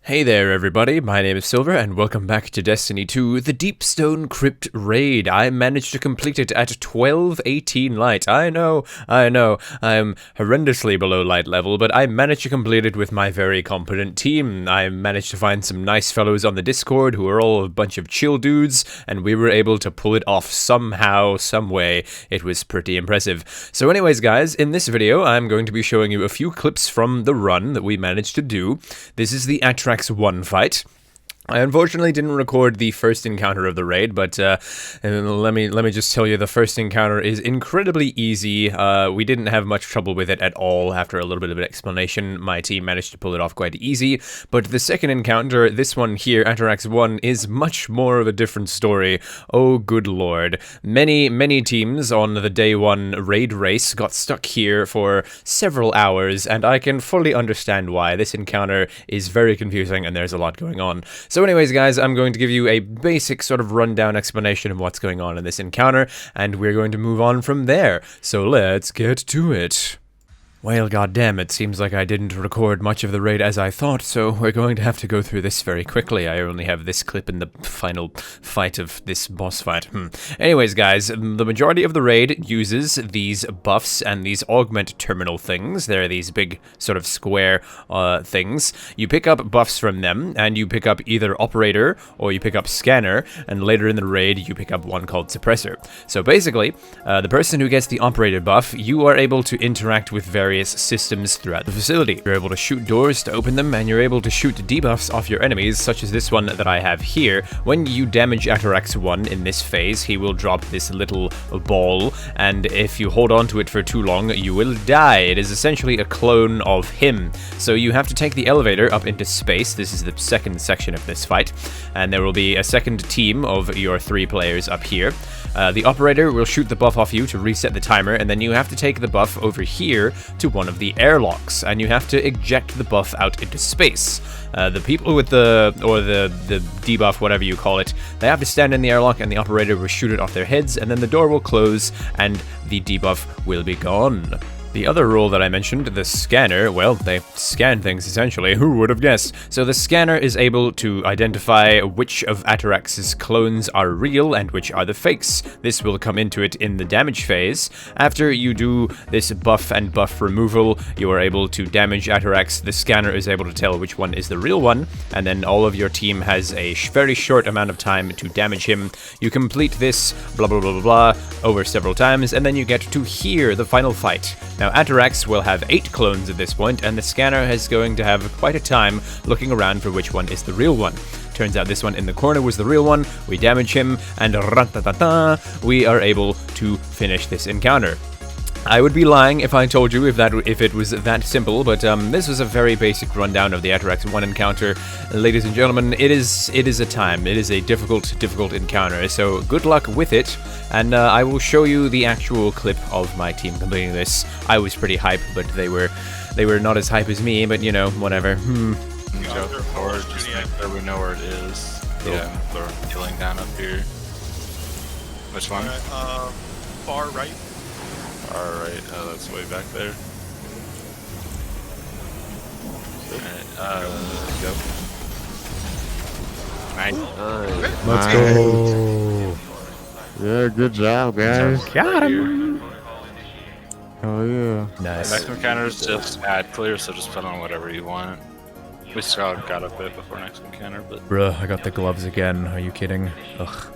Hey there everybody, my name is Silver and welcome back to Destiny 2, the Deepstone Crypt Raid. I managed to complete it at 12:18 light. I know, I'm horrendously below light level, but I managed to complete it with my very competent team. I managed to find some nice fellows on the Discord who are all a bunch of chill dudes, and we were able to pull it off somehow, some way. It was pretty impressive. So anyways guys, in this video I'm going to be showing you a few clips from the run that we managed to do. This is the Atrax 1 fight. I unfortunately didn't record the first encounter of the raid, but let me just tell you, the first encounter is incredibly easy. We didn't have much trouble with it at all. After a little bit of an explanation, my team managed to pull it off quite easy. But the second encounter, this one here, Atrax 1, is much more of a different story. Oh, good lord. Many teams on the day one raid race got stuck here for several hours, and I can fully understand why. This encounter is very confusing, and there's a lot going on. So anyways, guys, I'm going to give you a basic sort of rundown explanation of what's going on in this encounter, and we're going to move on from there. So let's get to it. Well, goddamn, it seems like I didn't record much of the raid as I thought, so we're going to have to go through this very quickly. I only have this clip in the final fight of this boss fight. Anyways, guys, the majority of the raid uses these buffs and these augment terminal things. They're these big sort of square things. You pick up buffs from them, and you pick up either operator or you pick up scanner, and later in the raid you pick up one called suppressor. So basically, the person who gets the operator buff, you are able to interact with various systems throughout the facility. You're able to shoot doors to open them, and you're able to shoot debuffs off your enemies, such as this one that I have here. When you damage Atrax 1 in this phase, he will drop this little ball, and if you hold on to it for too long, you will die. It is essentially a clone of him. So you have to take the elevator up into space. This is the second section of this fight, and there will be a second team of your 3 players up here. The operator will shoot the buff off you to reset the timer, and then you have to take the buff over here to one of the airlocks, and you have to eject the buff out into space. The people with the debuff, whatever you call it, they have to stand in the airlock, and the operator will shoot it off their heads, and then the door will close, and the debuff will be gone. The other rule that I mentioned, the scanner, well, they scan things essentially, who would have guessed? So the scanner is able to identify which of Atrax's clones are real and which are the fakes. This will come into it in the damage phase. After you do this buff and buff removal, you are able to damage Atrax. The scanner is able to tell which one is the real one, and then all of your team has a very short amount of time to damage him. You complete this blah blah blah blah blah over several times, and then you get to here, the final fight. Now, Atrax will have 8 clones at this point, and the scanner is going to have quite a time looking around for which one is the real one. Turns out this one in the corner was the real one. We damage him, and we are able to finish this encounter. I would be lying if I told you if it was that simple, but this was a very basic rundown of the Atrax 1 encounter. Ladies and gentlemen, it is a difficult encounter, so good luck with it, and I will show you the actual clip of my team completing this. I was pretty hype, but they were not as hype as me, but you know, whatever. Go forward, just make sure we know where it is. Yeah, they're killing down up here. Which one? Far right. Alright, that's way back there. Alright, let's go. Let's go. Yeah, good job, guys. Got him. Oh yeah. Nice. Next encounter's just add clear, so just put on whatever you want. We still got a bit before next encounter, but... Bruh, I got the gloves again. Are you kidding? Ugh.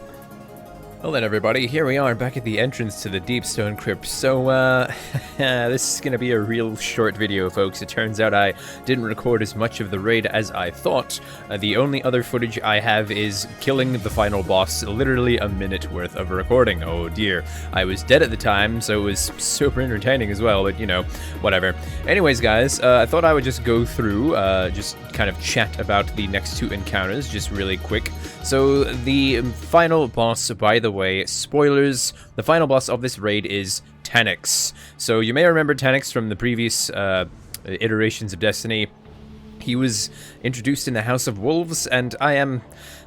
Well then everybody, here we are back at the entrance to the Deepstone Crypt. So, this is gonna be a real short video, folks. It turns out I didn't record as much of the raid as I thought. The only other footage I have is killing the final boss, literally a minute worth of recording. Oh dear. I was dead at the time, so it was super entertaining as well, but you know, whatever. Anyways, guys, I thought I would just go through, just kind of chat about the next 2 encounters, just really quick. So, the final boss, by the way, spoilers, the final boss of this raid is Tanyx. So you may remember Tanyx from the previous iterations of Destiny. He was introduced in the House of Wolves, and I am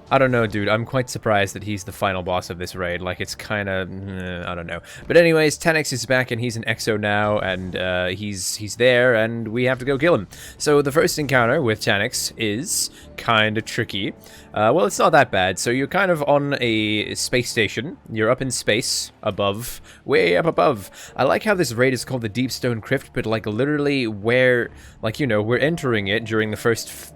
I don't know, dude. I'm quite surprised that he's the final boss of this raid. Like, it's kind of... I don't know. But anyways, Tanix is back, and he's an Exo now, and he's there, and we have to go kill him. So the first encounter with Tanix is kind of tricky. Well, it's not that bad. So you're kind of on a space station. You're up in space, above, way up above. I like how this raid is called the Deep Stone Crypt, but, like, literally where... Like, you know, we're entering it during the first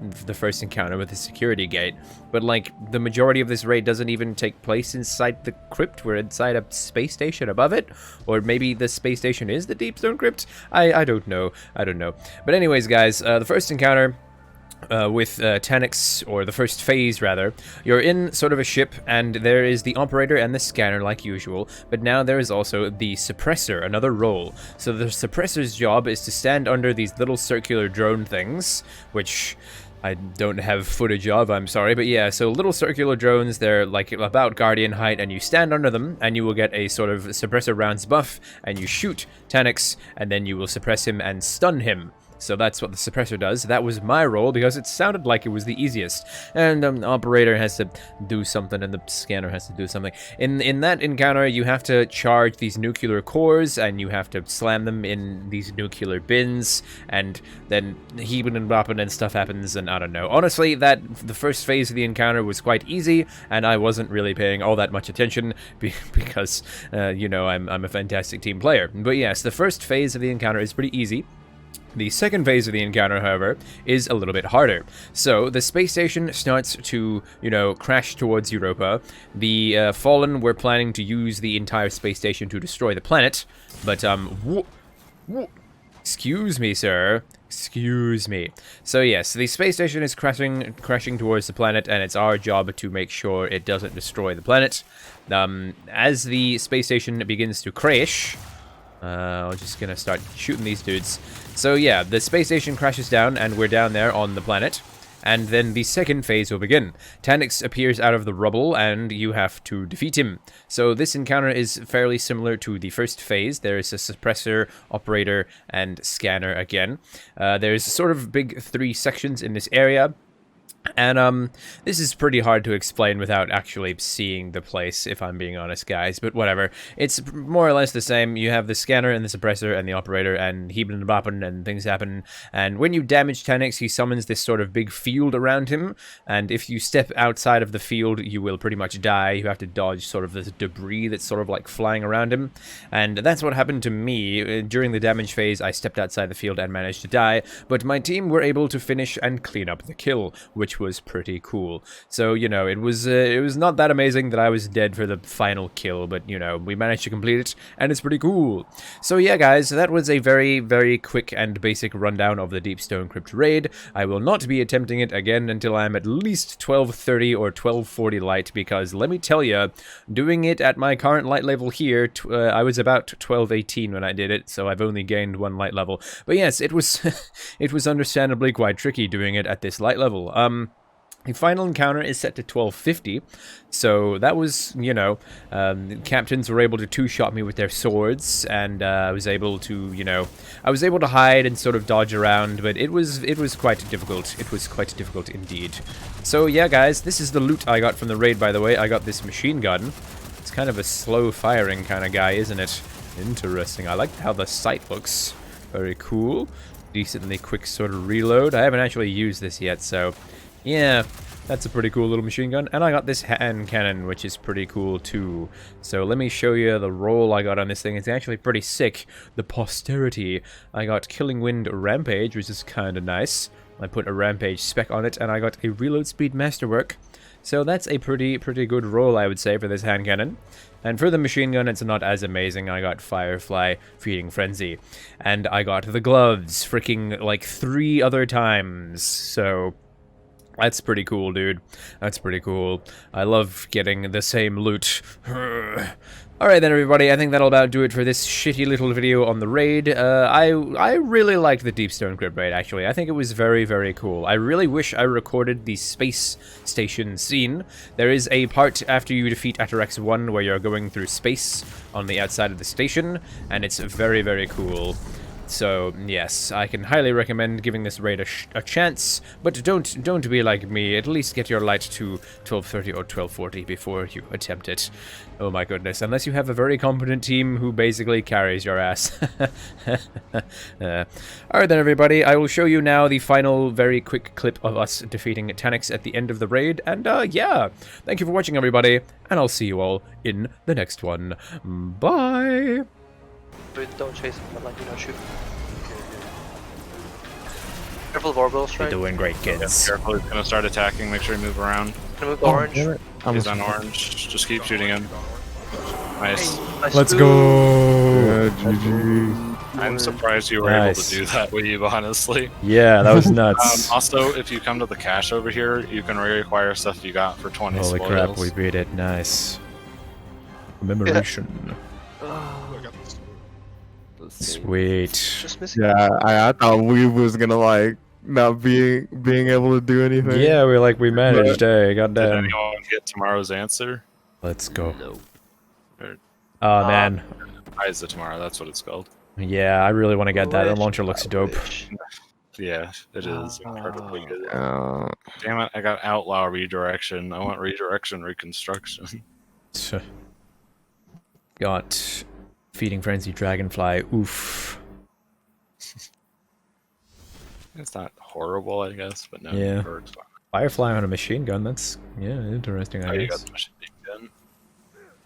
encounter with the security gate. But, like, the majority of this raid doesn't even take place inside the crypt. We're inside a space station above it. Or maybe the space station is the Deep Stone Crypt? I don't know. I don't know. But anyways, guys, the first encounter... with Tanix, or the first phase rather, you're in sort of a ship, and there is the operator and the scanner like usual, but now there is also the suppressor, another role. So the suppressor's job is to stand under these little circular drone things, which I don't have footage of, I'm sorry, but yeah, so little circular drones, they're like about Guardian height, and you stand under them, and you will get a sort of suppressor rounds buff, and you shoot Tanix, and then you will suppress him and stun him. So that's what the suppressor does. That was my role because it sounded like it was the easiest. And the operator has to do something and the scanner has to do something. In that encounter, you have to charge these nuclear cores and you have to slam them in these nuclear bins. And then heaving and bopping and stuff happens, and I don't know. Honestly, the first phase of the encounter was quite easy, and I wasn't really paying all that much attention because, you know, I'm a fantastic team player. But yes, the first phase of the encounter is pretty easy. The second phase of the encounter, however, is a little bit harder. So, the space station starts to, you know, crash towards Europa. The Fallen were planning to use the entire space station to destroy the planet, but, excuse me, sir. Excuse me. So, yes, the space station is crashing towards the planet, and it's our job to make sure it doesn't destroy the planet. As the space station begins to crash... I'm just gonna start shooting these dudes. So yeah, the space station crashes down, and we're down there on the planet. And then the second phase will begin. Tanix appears out of the rubble, and you have to defeat him. So this encounter is fairly similar to the first phase. There is a suppressor, operator, and scanner again. There's sort of big 3 sections in this area. And, this is pretty hard to explain without actually seeing the place, if I'm being honest, guys, but whatever. It's more or less the same. You have the scanner and the suppressor and the operator, and heebin and boppin, and things happen, and when you damage Tanix, he summons this sort of big field around him, and if you step outside of the field, you will pretty much die. You have to dodge sort of the debris that's sort of like flying around him, and that's what happened to me. During the damage phase, I stepped outside the field and managed to die, but my team were able to finish and clean up the kill, which was pretty cool. So, you know, it was not that amazing that I was dead for the final kill, but, you know, we managed to complete it, and it's pretty cool. So, yeah, guys, that was a very, very quick and basic rundown of the Deep Stone Crypt raid. I will not be attempting it again until I'm at least 1230 or 1240 light, because, let me tell you, doing it at my current light level here, I was about 1218 when I did it, so I've only gained 1 light level. But yes, it was, it was understandably quite tricky doing it at this light level. The final encounter is set to 1250, so that was, you know, captains were able to 2-shot me with their swords, and I was able to, you know, I was able to hide and sort of dodge around, but it was quite difficult. It was quite difficult indeed. So yeah, guys, this is the loot I got from the raid, by the way. I got this machine gun. It's kind of a slow-firing kind of guy, isn't it? Interesting. I like how the sight looks. Very cool. Decently quick sort of reload. I haven't actually used this yet, so... yeah, that's a pretty cool little machine gun. And I got this hand cannon, which is pretty cool too. So let me show you the roll I got on this thing. It's actually pretty sick. The posterity. I got Killing Wind Rampage, which is kind of nice. I put a Rampage spec on it, and I got a Reload Speed Masterwork. So that's a pretty good roll, I would say, for this hand cannon. And for the machine gun, it's not as amazing. I got Firefly, Feeding Frenzy. And I got the gloves, freaking like 3 other times. So... that's pretty cool, dude. That's pretty cool. I love getting the same loot. Alright then, everybody, I think that'll about do it for this shitty little video on the raid. I really liked the Deep Stone Crypt raid, actually. I think it was very, very cool. I really wish I recorded the space station scene. There is a part after you defeat Atarax 1 where you're going through space on the outside of the station, and it's very, very cool. So yes, I can highly recommend giving this raid a chance, but don't be like me. At least get your light to 12:30 or 12:40 before you attempt it. Oh my goodness, unless you have a very competent team who basically carries your ass. Alright then everybody, I will show you now the final very quick clip of us defeating Tanix at the end of the raid, and yeah, thank you for watching everybody, and I'll see you all in the next one. Bye! But don't chase him, but like, you know, shoot. Careful of orbitals, You're right? doing great, kids. Careful, he's gonna start attacking. Make sure you move around. Gonna move to orange. He's on orange. Just keep shooting him. Nice. Nice Let's move. go! Yeah, GG. I'm surprised you were able to do that, Weeb, honestly. Yeah, that was nuts. Also, if you come to the cache over here, you can reacquire stuff you got for 20 Holy spoils. crap, we beat it. Nice. Commemoration. I got this. Sweet. Just missing. Yeah, I thought we was gonna like not being able to do anything. Yeah, we managed, hey, Did goddamn. anyone get tomorrow's answer? Let's go. No. Oh man. Eyes of Tomorrow, that's what it's called. Yeah, I really want to get that. The launcher looks dope. Yeah, it is incredibly good. Uh, Damn it, I got Outlaw Redirection. I want Redirection Reconstruction. Got Feeding Frenzy Dragonfly. Oof. It's not horrible, I guess, but no. Yeah. It works. Firefly on a machine gun. That's, yeah, interesting, Oh, I you guess. got the machine.